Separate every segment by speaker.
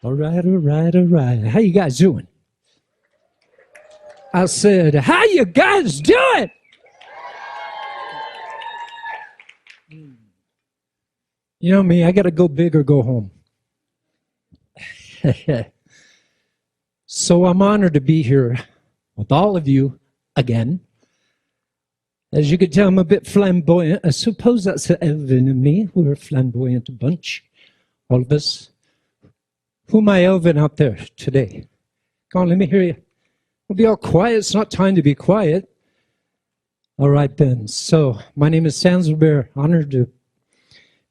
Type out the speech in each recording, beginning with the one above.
Speaker 1: All right, all right, all right. How you guys doing? I said, how you guys doing? You know me, I got to go big or go home. So I'm honored to be here with all of you again. As you can tell, I'm a bit flamboyant. I suppose that's Elvin and me. We're a flamboyant bunch, all of us. Who am I, Elvin, out there today? Come on, let me hear you. We'll be all quiet. It's not time to be quiet. All right, then. So my name is Standswithbear. Honored to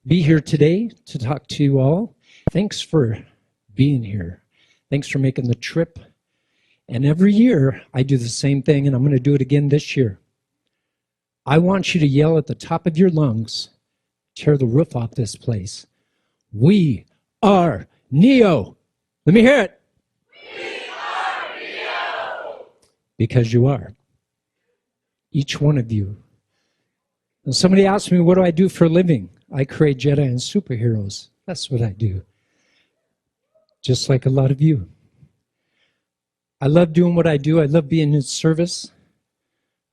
Speaker 1: be here today to talk to you all. Thanks for being here. Thanks for making the trip. And every year, I do the same thing, and I'm going to do it again this year. I want you to yell at the top of your lungs, tear the roof off this place. We are Neo. Let me hear it.
Speaker 2: We are Neo.
Speaker 1: Because you are. Each one of you. And somebody asked me, what do I do for a living? I create Jedi and superheroes. That's what I do. Just like a lot of you. I love doing what I do. I love being in service.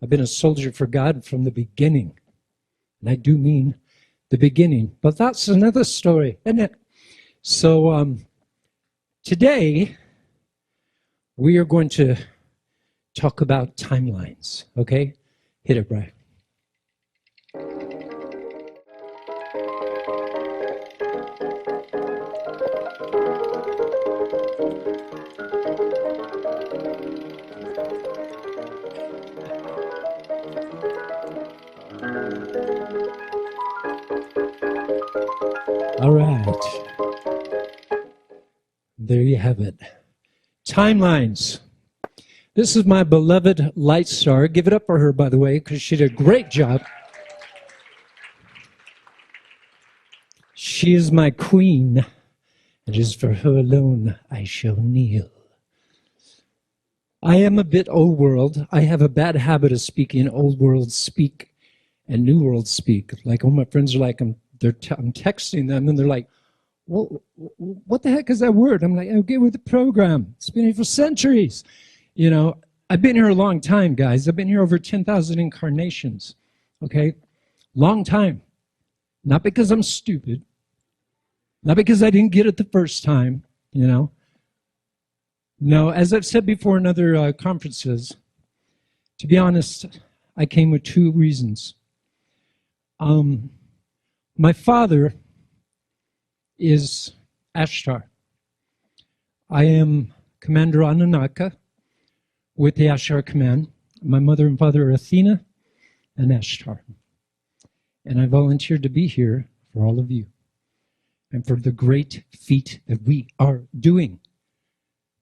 Speaker 1: I've been a soldier for God from the beginning. And I do mean the beginning. But that's another story, isn't it? So today, we are going to talk about timelines. Okay? Hit it, Brian. All right. There you have it. Timelines. This is my beloved light star. Give it up for her, by the way, because she did a great job. She is my queen, and just for her alone I shall kneel. I am a bit old world. I have a bad habit of speaking old world speak and new world speak. Like all my friends are like, I'm texting them, and they're like, well, what the heck is that word? I'm like, get with the program. It's been here for centuries. You know, I've been here a long time, guys. I've been here over 10,000 incarnations, okay? Long time. Not because I'm stupid. Not because I didn't get it the first time, you know. No, as I've said before in other conferences, to be honest, I came with two reasons. My father is Ashtar. I am Commander Ananaka with the Ashtar Command. My mother and father are Athena and Ashtar. And I volunteered to be here for all of you and for the great feat that we are doing.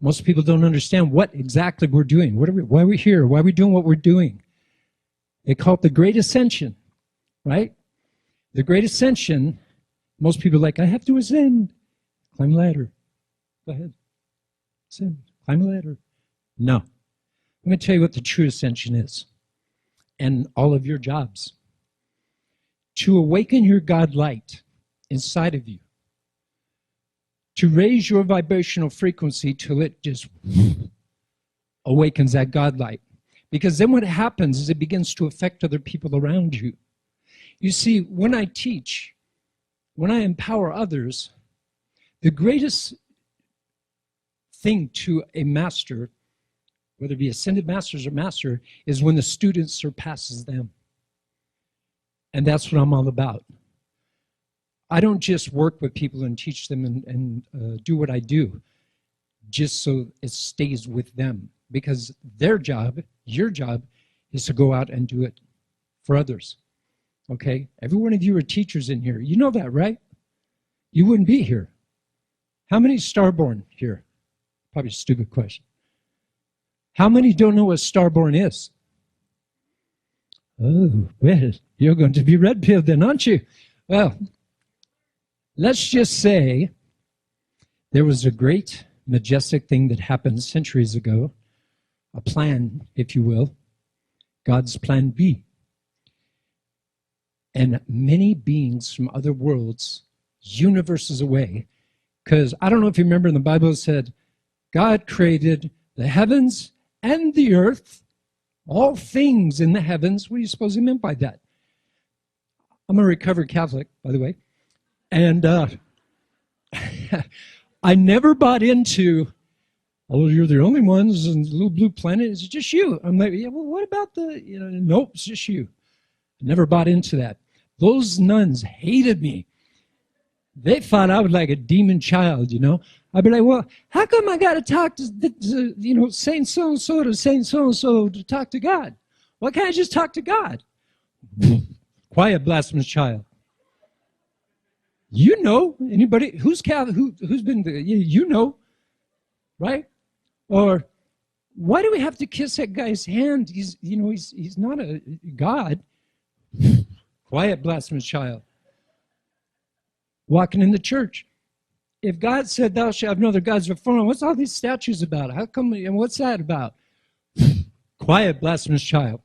Speaker 1: Most people don't understand what exactly we're doing. Why are we here? Why are we doing what we're doing? They call it the Great Ascension, right? The Great Ascension, most people are like, I have to ascend. Climb a ladder. Go ahead. Ascend. Climb a ladder. No. I'm going to tell you what the true ascension is and all of your jobs. To awaken your God light inside of you. To raise your vibrational frequency till it just awakens that God light. Because then what happens is it begins to affect other people around you. You see, when I teach, when I empower others, the greatest thing to a master, whether it be ascended masters or master, is when the student surpasses them. And that's what I'm all about. I don't just work with people and teach them and do what I do just so it stays with them. Because their job, your job, is to go out and do it for others. Okay? Every one of you are teachers in here. You know that, right? You wouldn't be here. How many starborn here? Probably a stupid question. How many don't know what starborn is? Oh, well, you're going to be red-pilled then, aren't you? Well, let's just say there was a great, majestic thing that happened centuries ago, a plan, if you will, God's plan B. And many beings from other worlds, universes away, Because I don't know if you remember in the Bible it said, God created the heavens and the earth, all things in the heavens. What do you suppose he meant by that? I'm a recovered Catholic, by the way. And I never bought into, oh, you're the only ones in the little blue planet. It's just you. I'm like, yeah, well, what about nope, it's just you. I never bought into that. Those nuns hated me. They thought I was like a demon child, I'd be like, well, how come I got to talk to Saint so-and-so to Saint so-and-so to talk to God? Why can't I just talk to God? Quiet, blasphemous child. Anybody who's Catholic, who's been, right? Or why do we have to kiss that guy's hand? He's not a God. Quiet, blasphemous child. Walking in the church. If God said, thou shalt have no other gods before him, what's all these statues about? How come, and what's that about? Quiet, blasphemous child.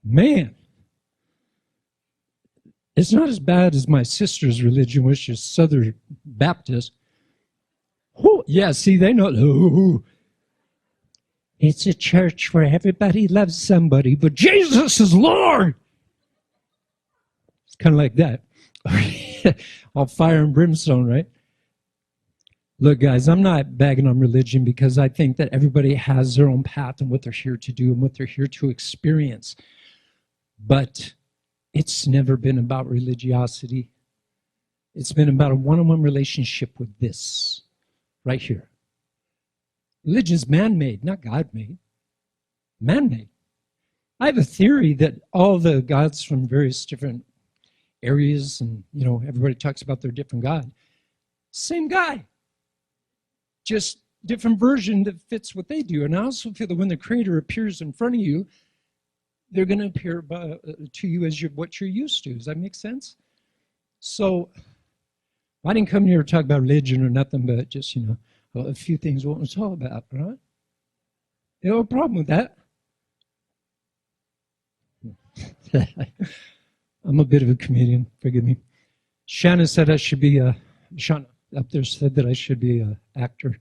Speaker 1: Man. It's not as bad as my sister's religion, which is Southern Baptist. Oh, yeah, see, they know. Oh, it's a church where everybody loves somebody, but Jesus is Lord. It's kind of like that. All fire and brimstone, right? Look, guys, I'm not bagging on religion because I think that everybody has their own path and what they're here to do and what they're here to experience. But it's never been about religiosity. It's been about a one-on-one relationship with this right here. Religion's man-made, not God-made. Man-made. I have a theory that all the gods from various different areas, and everybody talks about their different God. Same guy, just different version that fits what they do. And I also feel that when the Creator appears in front of you, they're going to appear to you as what you're used to. Does that make sense? So I didn't come here to talk about religion or nothing, but just a few things what it's all about, right? You have a problem with that? I'm a bit of a comedian, forgive me. Shanna said I should be Shanna up there said that I should be an actor.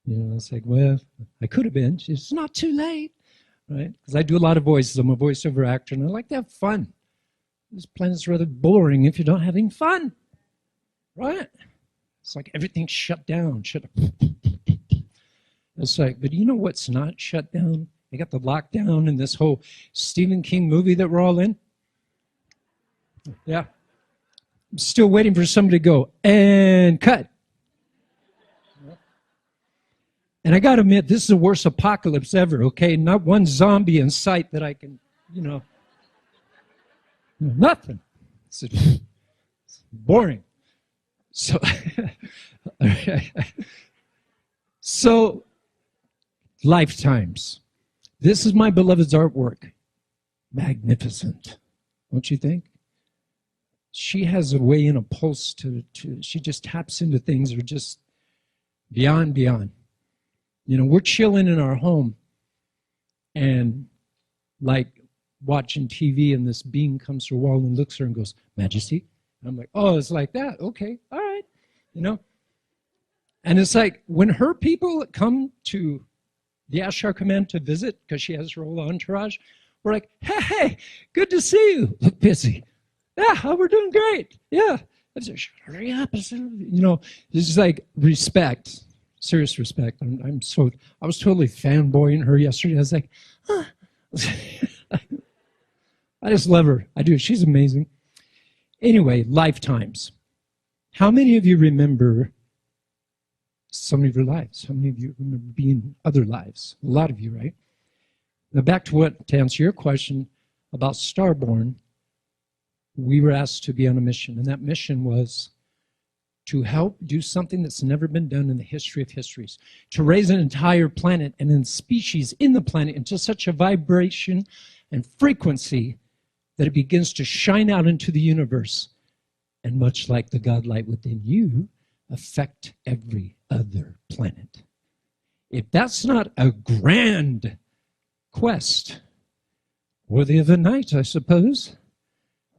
Speaker 1: It's like, well, I could have been. It's not too late, right? Because I do a lot of voices. I'm a voiceover actor, and I like to have fun. This planet's rather boring if you're not having fun, right? It's like everything's shut down. It's like, but you know what's not shut down? They got the lockdown and this whole Stephen King movie that we're all in. Yeah. I'm still waiting for somebody to go, and cut. And I got to admit, this is the worst apocalypse ever, okay? Not one zombie in sight that I can, nothing. It's boring. So, lifetimes. This is my beloved's artwork. Magnificent, don't you think? She has a way and a pulse to she just taps into things that are just beyond. We're chilling in our home and like watching TV, and this being comes through a wall and looks at her and goes, Majesty. And I'm like, oh, it's like that. Okay, all right. And it's like when her people come to the Ashar Command to visit, because she has her whole entourage, we're like, hey, good to see you. Look busy. Yeah, we're doing great. Yeah. Hurry up. It's like respect, serious respect. I was totally fanboying her yesterday. I was like, huh. I just love her. I do. She's amazing. Anyway, lifetimes. How many of you remember some of your lives? How many of you remember being other lives? A lot of you, right? Now back to answer your question about Starborn, we were asked to be on a mission, and that mission was to help do something that's never been done in the history of histories, to raise an entire planet and then species in the planet into such a vibration and frequency that it begins to shine out into the universe, and much like the God light within you, affect every other planet. If that's not a grand quest, worthy of a night, I suppose,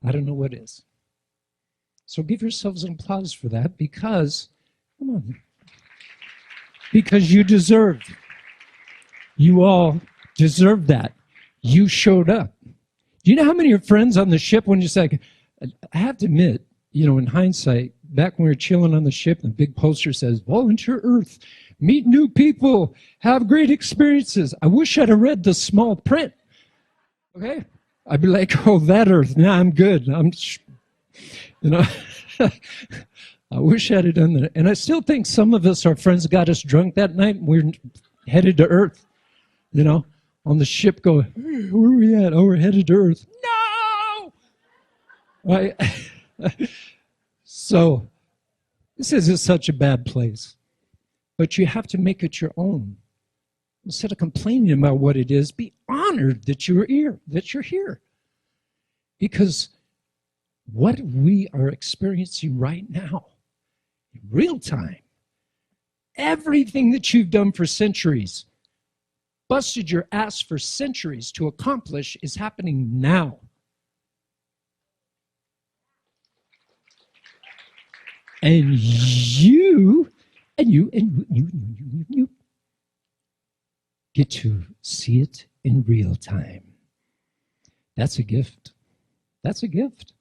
Speaker 1: I don't know what is. So give yourselves an applause for that because, come on, because you deserved. You all deserve that. You showed up. Do you know how many of your friends on the ship, when you say, I have to admit, in hindsight, back when we were chilling on the ship, the big poster says, Volunteer Earth, meet new people, have great experiences. I wish I'd have read the small print. Okay? I'd be like, oh, that Earth, nah, I'm good. I wish I'd have done that. And I still think some of us, our friends got us drunk that night, and we're headed to Earth, on the ship going, hey, where are we at? Oh, we're headed to Earth. No! Right? So, this isn't such a bad place. But you have to make it your own. Instead of complaining about what it is, be honored that you're here. Because what we are experiencing right now, in real time, everything that you've done for centuries, busted your ass for centuries to accomplish, is happening now. And you get to see it in real time. That's a gift. That's a gift.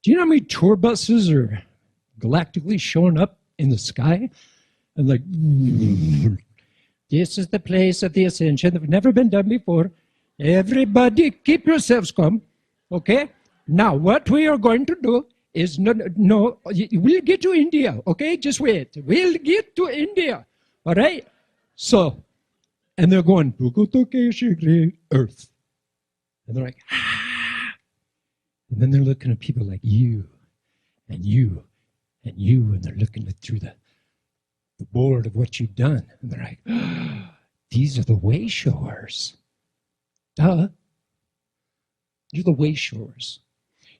Speaker 1: Do you know how many tour buses are galactically showing up in the sky? And like, this is the place of the ascension. It's never been done before. Everybody keep yourselves calm. Okay? Now, what we are going to do is no, we'll get to India. Okay? Just wait. We'll get to India. All right? So, and they're going, Earth. And they're like, ah. And then they're looking at people like you, and you, and you, and they're looking through the board of what you've done. And they're like, oh, these are the way showers. Duh. You're the way showers.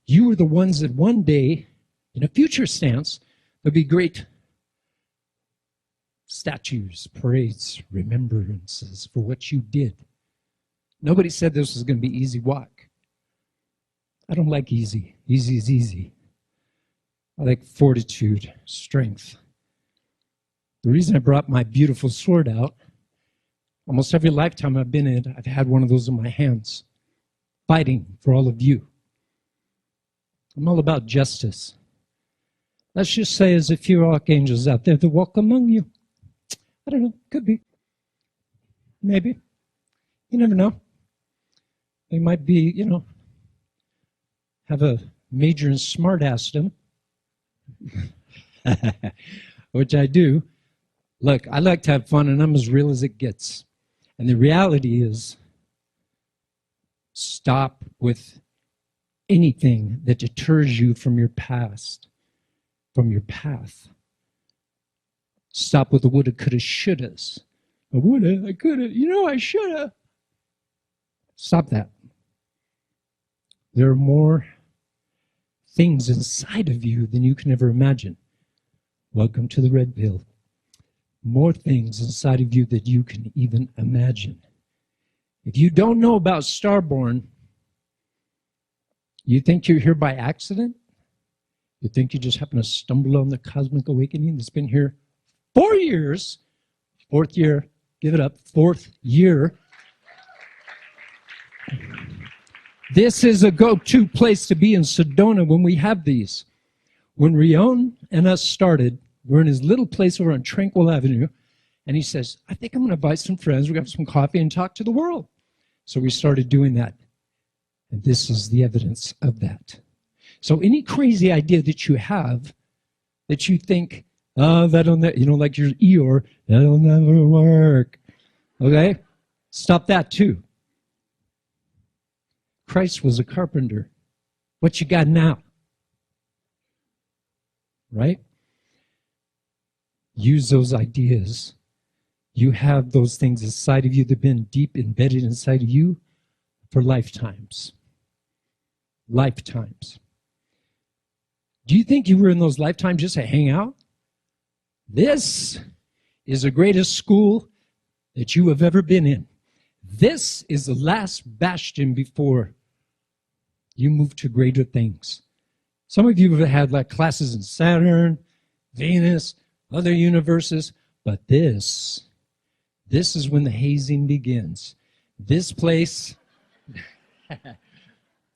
Speaker 1: You are the ones that one day, in a future stance, there'll be great statues, parades, remembrances for what you did. Nobody said this was going to be easy walk. I don't like easy. Easy is easy. I like fortitude, strength. The reason I brought my beautiful sword out, almost every lifetime I've been in, I've had one of those in my hands, fighting for all of you. I'm all about justice. Let's just say there's a few archangels out there that walk among you. I don't know, could be. Maybe. You never know. They might be, have a major in smartassdom, which I do. Look, I like to have fun, and I'm as real as it gets. And the reality is, stop with anything that deters you from your past, from your path. Stop with the woulda, coulda, shouldas. I woulda, I coulda, I shoulda. Stop that. There are more things inside of you than you can ever imagine. Welcome to the red pill. More things inside of you that you can even imagine. If you don't know about Starborn, you think you're here by accident? You think you just happen to stumble on the cosmic awakening that's been here 4 years? Fourth year, give it up, fourth year. This is a go-to place to be in Sedona when we have these. When Rion and us started, we're in his little place over on Tranquil Avenue, and he says, I think I'm going to invite some friends, we're going to have some coffee and talk to the world. So we started doing that. And this is the evidence of that. So any crazy idea that you have, that you think, oh, that'll like your Eeyore, that'll never work. Okay? Stop that too. Christ was a carpenter. What you got now? Right? Use those ideas. You have those things inside of you that have been deep embedded inside of you for lifetimes. Lifetimes. Do you think you were in those lifetimes just to hang out? This is the greatest school that you have ever been in. This is the last bastion before you move to greater things. Some of you have had like classes in Saturn, Venus, other universes, but this is when the hazing begins. This place,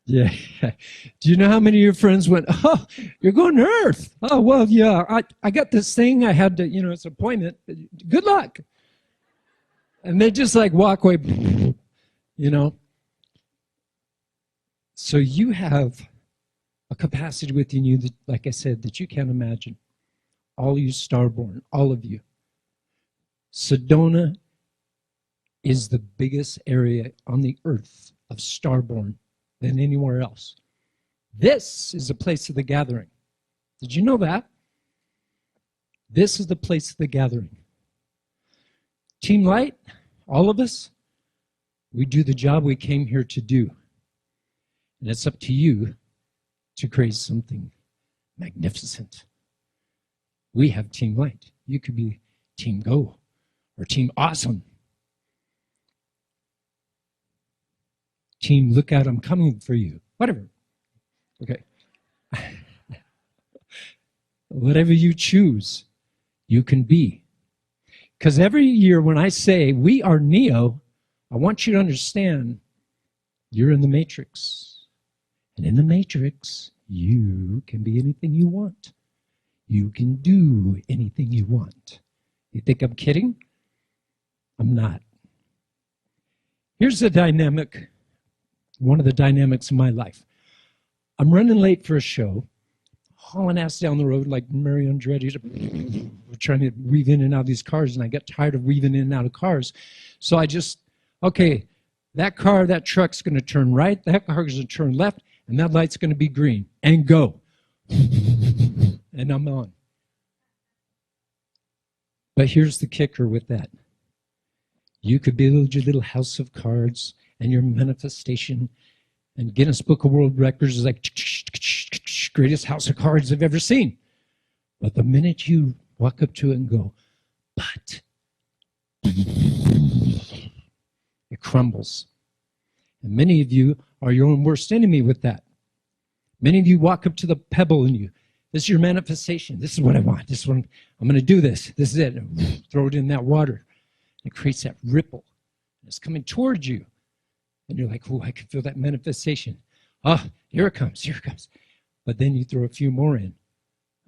Speaker 1: yeah. Do you know how many of your friends went, oh, you're going to Earth? Oh, well, yeah, I got this thing. I had to, it's an appointment. Good luck. And they just like walk away, So you have a capacity within you that, like I said, that you can't imagine. All you starborn, all of you. Sedona is the biggest area on the earth of starborn than anywhere else. This is the place of the gathering. Did you know that? This is the place of the gathering. Team Light, all of us, we do the job we came here to do. And it's up to you to create something magnificent. We have Team Light. You could be Team Go or Team Awesome. Team Look Out, I'm Coming for You. Whatever. Okay. Whatever you choose, you can be. Because every year when I say we are Neo, I want you to understand you're in the Matrix. And in the Matrix, you can be anything you want. You can do anything you want. You think I'm kidding? I'm not. Here's the dynamic, one of the dynamics of my life. I'm running late for a show, hauling ass down the road like Mary Andretti, trying to weave in and out of these cars, and I got tired of weaving in and out of cars. So I just, okay, that truck's going to turn right, that car's going to turn left, and that light's going to be green, and go. And I'm on. But here's the kicker with that. You could build your little house of cards and your manifestation, and Guinness Book of World Records is like greatest house of cards I've ever seen. But the minute you walk up to it and go, but, it crumbles. And many of you are your own worst enemy with that. Many of you walk up to the pebble and this is your manifestation. This is what I want. This is what I'm going to do this. This is it. And throw it in that water. It creates that ripple. It's coming towards you. And you're like, oh, I can feel that manifestation. Oh, here it comes, here it comes. But then you throw a few more in.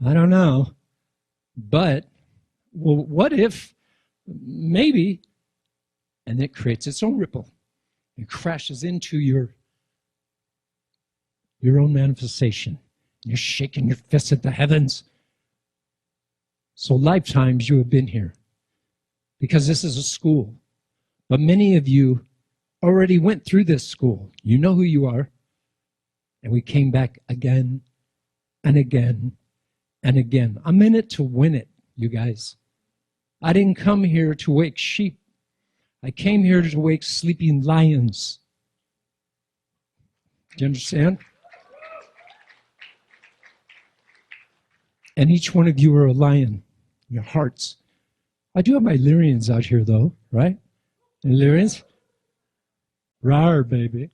Speaker 1: I don't know. But, well, what if, maybe, and it creates its own ripple. It crashes into your own manifestation. You're shaking your fist at the heavens. So lifetimes you have been here because this is a school. But many of you already went through this school. You know who you are. And we came back again and again and again. I'm in it to win it, you guys. I didn't come here to wake sheep. I came here to wake sleeping lions. Do you understand? And each one of you are a lion, your hearts. I do have my Lyrians out here, though, right? And Lyrians? Rawr, baby.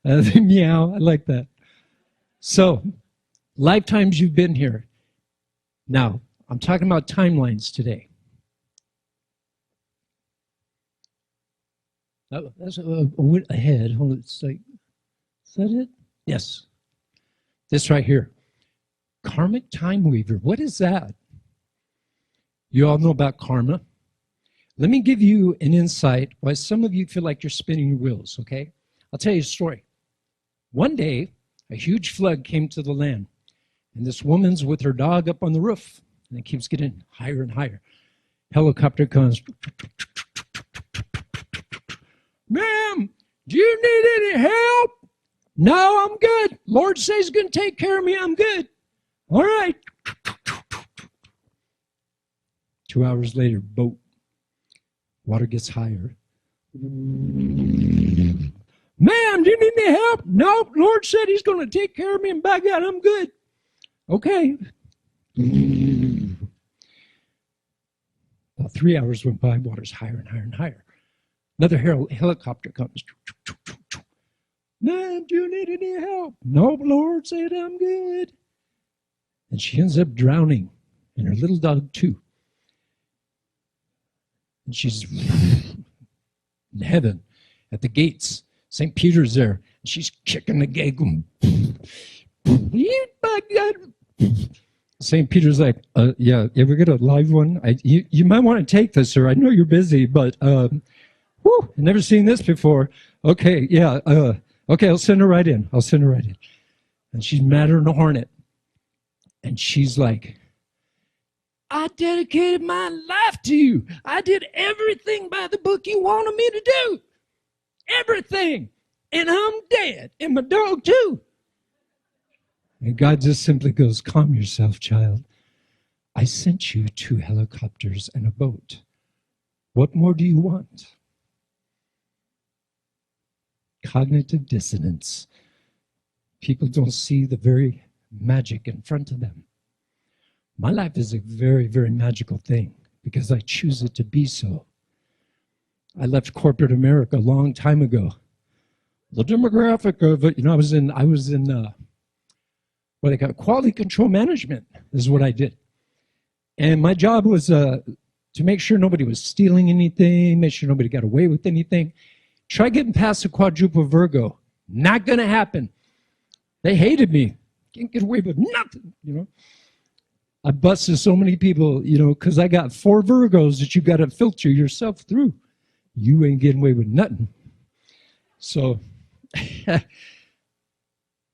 Speaker 1: Meow, I like that. So, lifetimes you've been here. Now, I'm talking about timelines today. That's ahead. Hold it. It's like, is that it? Yes. This right here. Karmic time weaver. What is that? You all know about karma. Let me give you an insight why some of you feel like you're spinning your wheels, okay? I'll tell you a story. One day, a huge flood came to the land, and this woman's with her dog up on the roof, and it keeps getting higher and higher. Helicopter comes. Ma'am, do you need any help? No, I'm good. Lord says he's going to take care of me. I'm good. All right. 2 hours later, boat. Water gets higher. Ma'am, do you need any help? No, Lord said he's going to take care of me, and by God, I'm good. Okay. About 3 hours went by, water's higher and higher and higher. Another helicopter comes. Ma'am, do you need any help? No, Lord said I'm good. And she ends up drowning, and her little dog too. And she's in heaven at the gates. St. Peter's there, and she's kicking the gate, going, my God. St. Peter's like, yeah, we got a live one. You might want to take this, sir. I know you're busy, but I've never seen this before. Okay, yeah, okay, I'll send her right in. And she's madder than a hornet. And she's like, I dedicated my life to you. I did everything by the book you wanted me to do. Everything. And I'm dead. And my dog too. And God just simply goes, calm yourself, child. I sent you 2 helicopters and a boat. What more do you want? Cognitive dissonance. People don't see the very magic in front of them. My life is a very, very magical thing because I choose it to be so. I left corporate America a long time ago. The demographic of it, I was in what they call quality control management is what I did. And my job was to make sure nobody was stealing anything, make sure nobody got away with anything. Try getting past the quadruple Virgo. Not going to happen. They hated me. Can't get away with nothing, I busted so many people, because I got 4 Virgos that you got to filter yourself through. You ain't getting away with nothing. So,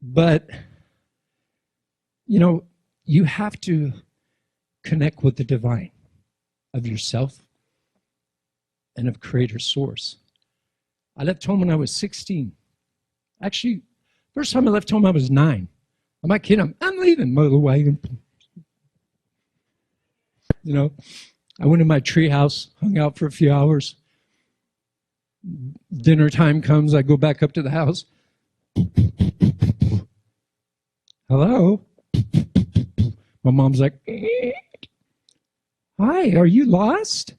Speaker 1: but, you have to connect with the divine of yourself and of Creator Source. I left home when I was 16. Actually, first time I left home, I was 9. I'm not kidding. I'm leaving, mother wagon. I went in my tree house, hung out for a few hours. Dinner time comes, I go back up to the house. Hello? My mom's like, hi, are you lost?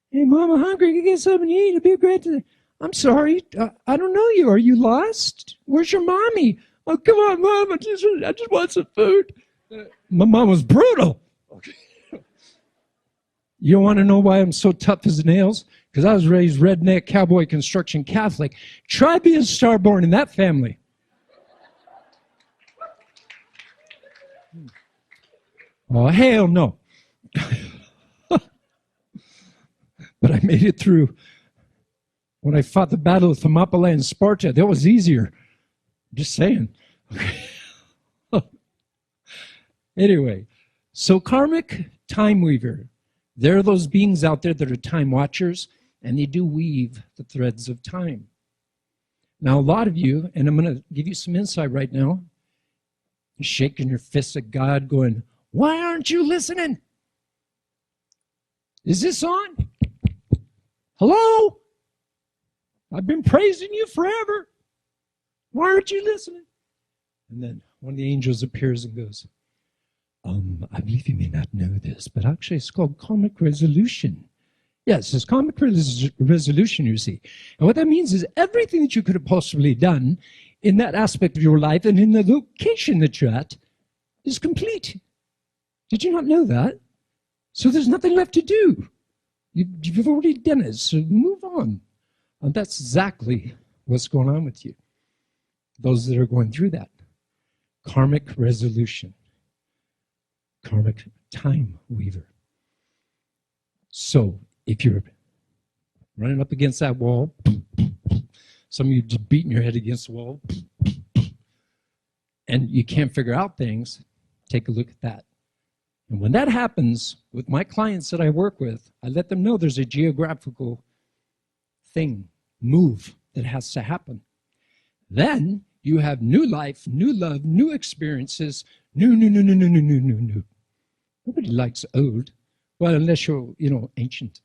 Speaker 1: Hey, Mom, I'm hungry. Can you get something to eat? It'd be great to... I'm sorry, I don't know you. Are you lost? Where's your mommy? Oh, come on, Mom, I just want some food. My mom was brutal. Okay. You want to know why I'm so tough as nails? Because I was raised redneck, cowboy, construction, Catholic. Try being starborn in that family. Oh, hell no. But I made it through. When I fought the Battle of Thermopylae and Sparta, that was easier. Just saying. Okay. Anyway, so karmic time weaver. There are those beings out there that are time watchers, and they do weave the threads of time. Now, a lot of you, and I'm going to give you some insight right now, you're shaking your fists at God going, why aren't you listening? Is this on? Hello? I've been praising you forever. Why aren't you listening? And then one of the angels appears and goes, I believe you may not know this, but actually it's called karmic resolution. Yes, it's karmic resolution, you see. And what that means is everything that you could have possibly done in that aspect of your life and in the location that you're at is complete. Did you not know that? So there's nothing left to do. You've already done it, so move on. And that's exactly what's going on with you. Those that are going through that. Karmic resolution. Karmic time weaver. So if you're running up against that wall, some of you just beating your head against the wall, and you can't figure out things, take a look at that. And when that happens with my clients that I work with, I let them know there's a geographical thing, move that has to happen. Then you have new life, new love, new experiences, new. Nobody likes old. Well, unless you're, ancient.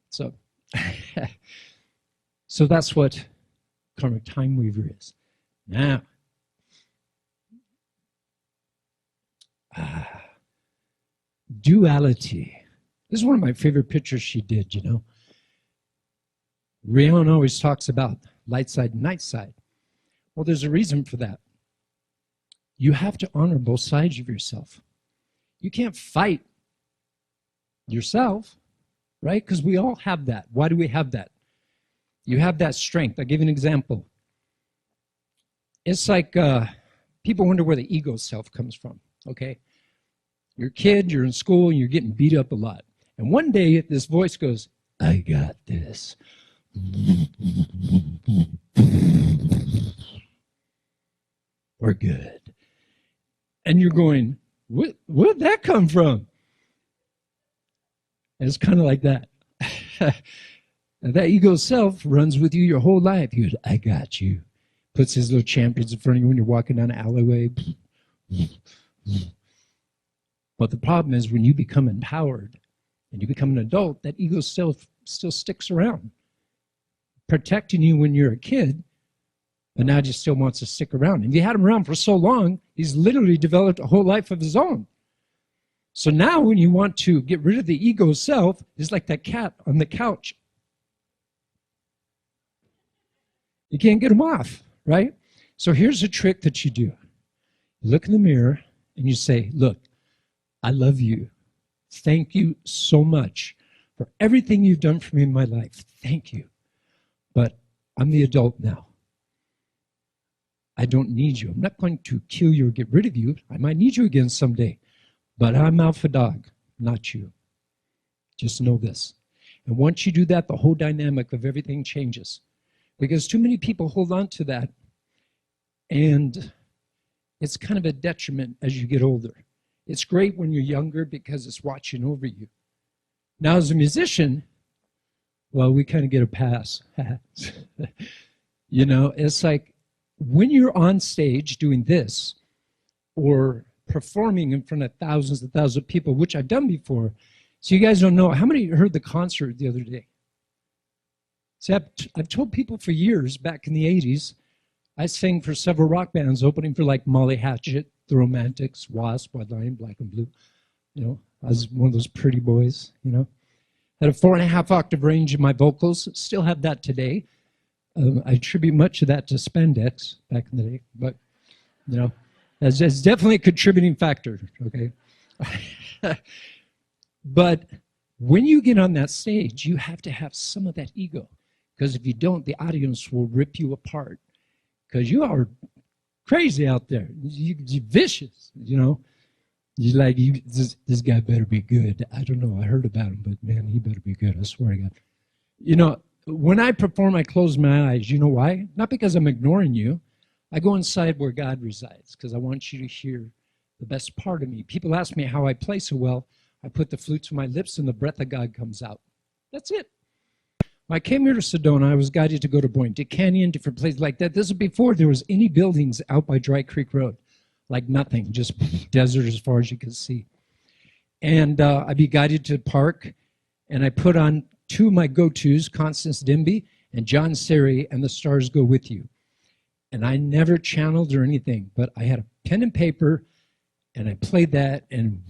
Speaker 1: So, so that's what karmic time weaver is. Now, duality. This is one of my favorite pictures she did, Rihanna always talks about light side and night side. Well, there's a reason for that. You have to honor both sides of yourself. You can't fight yourself, right? Because we all have that. Why do we have that? You have that strength. I'll give you an example. It's like people wonder where the ego self comes from, okay? You're a kid, you're in school, and you're getting beat up a lot. And one day, this voice goes, I got this. We're good. And you're going, where'd that come from? And it's kind of like that. And that ego self runs with you your whole life. He goes, I got you. Puts his little champions in front of you when you're walking down an alleyway. But the problem is when you become empowered and you become an adult, that ego self still sticks around, protecting you when you're a kid, but now just still wants to stick around. And if you had him around for so long, he's literally developed a whole life of his own. So now when you want to get rid of the ego self, it's like that cat on the couch. You can't get him off, right? So here's a trick that you do. You look in the mirror and you say, look, I love you. Thank you so much for everything you've done for me in my life. Thank you. But I'm the adult now. I don't need you. I'm not going to kill you or get rid of you. I might need you again someday. But I'm alpha dog, not you. Just know this. And once you do that, the whole dynamic of everything changes. Because too many people hold on to that. And it's kind of a detriment as you get older. It's great when you're younger because it's watching over you. Now, as a musician, well, we kind of get a pass. You know, it's like when you're on stage doing this or performing in front of thousands and thousands of people, which I've done before. So you guys don't know, how many heard the concert the other day? See, I've told people for years, back in the 80s, I sang for several rock bands, opening for like Molly Hatchet, The Romantics, Wasp, White Lion, Black and Blue. You know, I was one of those pretty boys, you know. Had a 4.5 octave range in my vocals, still have that today. I attribute much of that to spandex back in the day, but, you know, that's definitely a contributing factor, okay? But when you get on that stage, you have to have some of that ego, because if you don't, the audience will rip you apart, because you are crazy out there. You're vicious, you know? You're like, this guy better be good. I don't know, I heard about him, but man, he better be good, I swear to God. You know, when I perform, I close my eyes. You know why? Not because I'm ignoring you. I go inside where God resides because I want you to hear the best part of me. People ask me how I play so well. I put the flute to my lips and the breath of God comes out. That's it. When I came here to Sedona, I was guided to go to Boynton Canyon, different places like that. This is before there was any buildings out by Dry Creek Road. Like nothing, just desert as far as you could see. And I'd be guided to the park, and I put on two of my go-tos, Constance Dimby and John Siri, and The Stars Go With You. And I never channeled or anything, but I had a pen and paper, and I played that and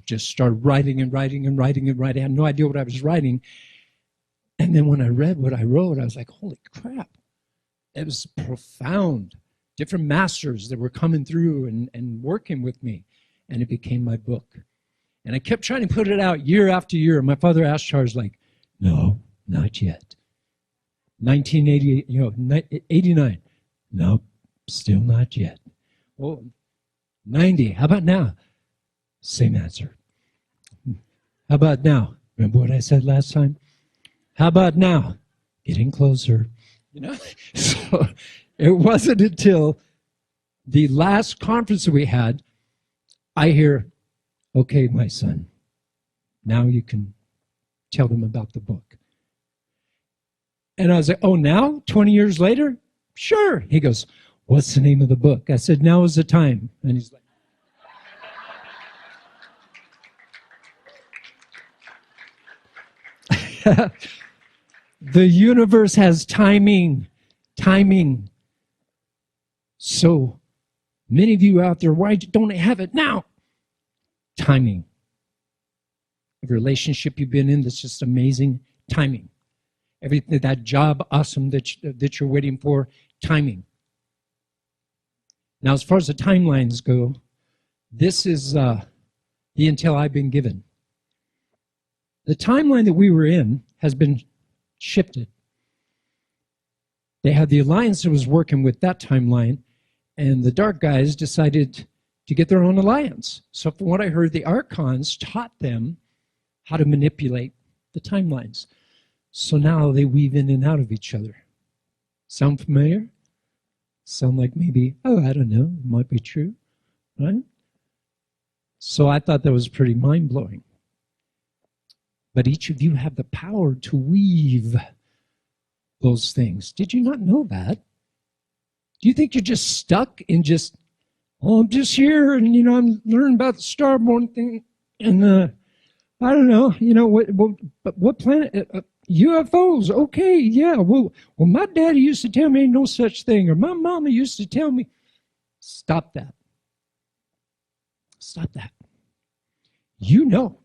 Speaker 1: just started writing and writing and writing and writing. I had no idea what I was writing. And then when I read what I wrote, I was like, holy crap. It was profound. Different masters that were coming through and working with me. And it became my book. And I kept trying to put it out year after year. My father Ashtar was like, no, not yet. 1988, you know, 89. Nope, still not yet. Well, 90, how about now? Same answer. How about now? Remember what I said last time? How about now? Getting closer. You know, so it wasn't until the last conference that we had, I hear, okay, my son, now you can tell them about the book. And I was like, oh, now, 20 years later? Sure. He goes, what's the name of the book? I said, now is the time. And he's like, the universe has timing. Timing. So many of you out there, why don't I have it now? Timing. A relationship you've been in that's just amazing. Timing. everything, that job, awesome, that you're waiting for, timing. Now, as far as the timelines go, this is the intel I've been given. The timeline that we were in has been shifted. They had the alliance that was working with that timeline, and the dark guys decided to get their own alliance. So from what I heard, the Archons taught them how to manipulate the timelines. So now they weave in and out of each other. Sound familiar? Sound like maybe, oh, I don't know, it might be true, right? So I thought that was pretty mind-blowing. But each of you have the power to weave those things. Did you not know that? Do you think you're just stuck in just, oh, I'm just here and, I'm learning about the starborn thing and, I don't know, what planet, UFOs, okay, yeah, well, my daddy used to tell me ain't no such thing, or my mama used to tell me. Stop that. Stop that. You know.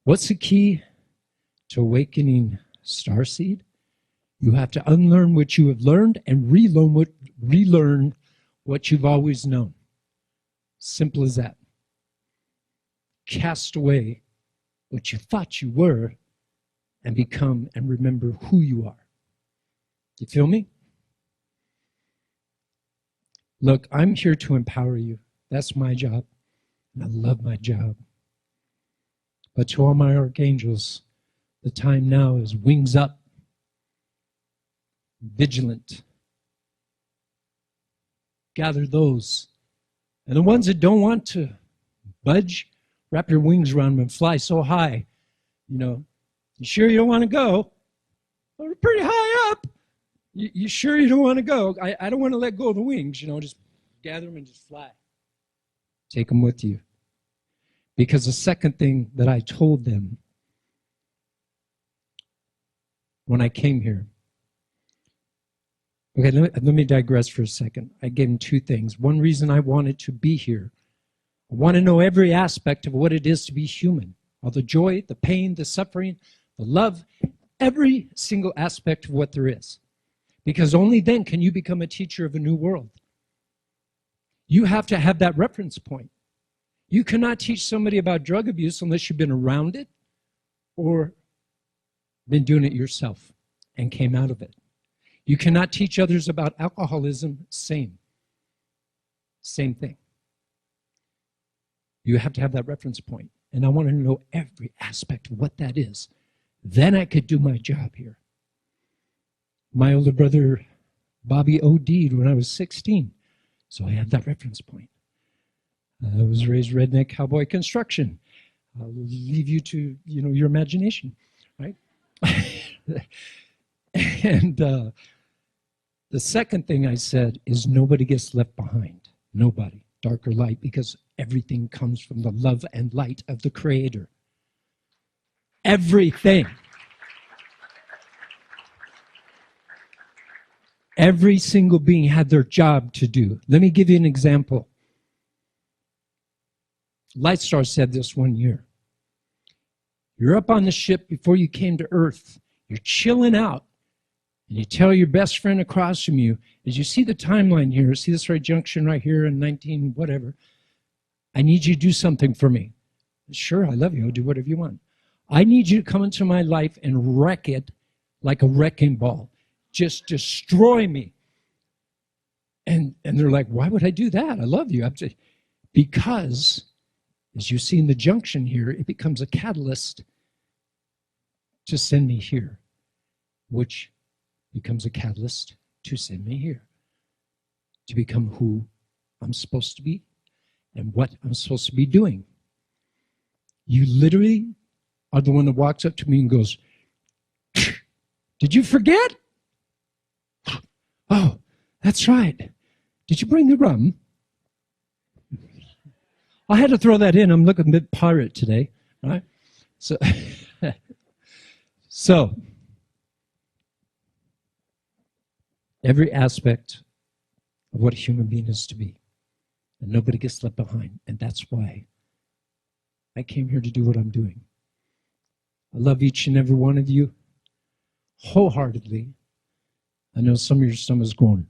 Speaker 1: What's the key to awakening starseed? You have to unlearn what you have learned and relearn what you've always known. Simple as that. Cast away what you thought you were and become and remember who you are. You feel me? Look, I'm here to empower you. That's my job. And I love my job. But to all my archangels, the time now is wings up, vigilant. Gather those. And the ones that don't want to budge, wrap your wings around them and fly so high. You sure you don't want to go? Well, we're pretty high up. You sure you don't want to go? I don't want to let go of the wings, just gather them and just fly. Take them with you. Because the second thing that I told them when I came here, okay, let me digress for a second. I gave them two things. One reason I wanted to be here, I want to know every aspect of what it is to be human. All the joy, the pain, the suffering, the love, every single aspect of what there is. Because only then can you become a teacher of a new world. You have to have that reference point. You cannot teach somebody about drug abuse unless you've been around it or been doing it yourself and came out of it. You cannot teach others about alcoholism, same thing. You have to have that reference point. And I want to know every aspect of what that is. Then I could do my job here. My older brother, Bobby, OD'd when I was 16. So I have that reference point. I was raised redneck cowboy construction. I'll leave you to, your imagination, right? And the second thing I said is nobody gets left behind. Nobody, dark or light, because everything comes from the love and light of the Creator. Everything. Every single being had their job to do. Let me give you an example. Lightstar said this one year. You're up on the ship before you came to Earth. You're chilling out. And you tell your best friend across from you, as you see the timeline here, see this right junction right here in 19 whatever, I need you to do something for me. Sure, I love you. I'll do whatever you want. I need you to come into my life and wreck it like a wrecking ball. Just destroy me. And they're like, why would I do that? I love you. Because, as you see in the junction here, it becomes a catalyst to send me here, which becomes a catalyst to send me here, to become who I'm supposed to be and what I'm supposed to be doing. You literally are the one that walks up to me and goes, did you forget? Oh, that's right. Did you bring the rum? I had to throw that in. I'm looking a bit pirate today, right? So every aspect of what a human being is to be, and nobody gets left behind. And that's why I came here to do what I'm doing. I love each and every one of you. wholeheartedly. I know some of your stomach's going.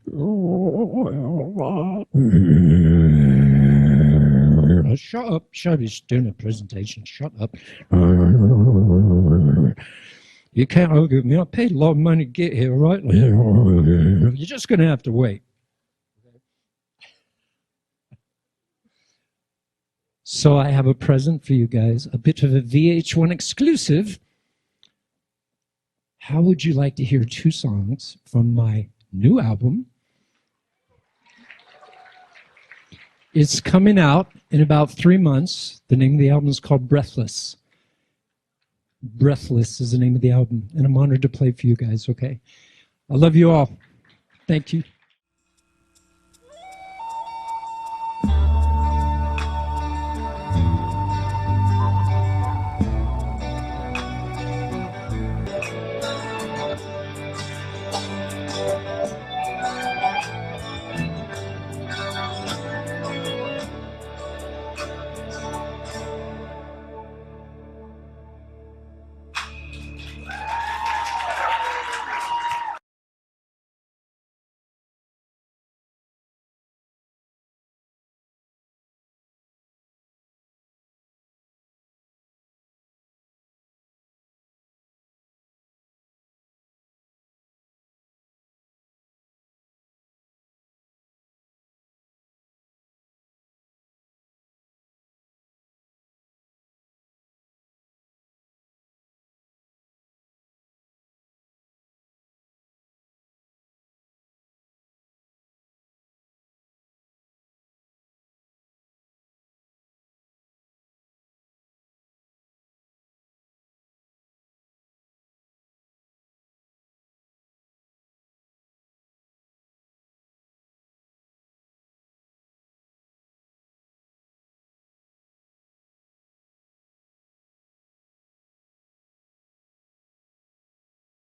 Speaker 1: Shut up, shut up. He's doing a presentation. Shut up. You can't argue with me. I paid a lot of money to get here, right? You're just going to have to wait. So I have a present for you guys, a bit of a VH1 exclusive. How would you like to hear 2 songs from my new album? It's coming out in about 3 months. The name of the album is called Breathless. Breathless is the name of the album, and I'm honored to play for you guys, okay? I love you all. Thank you.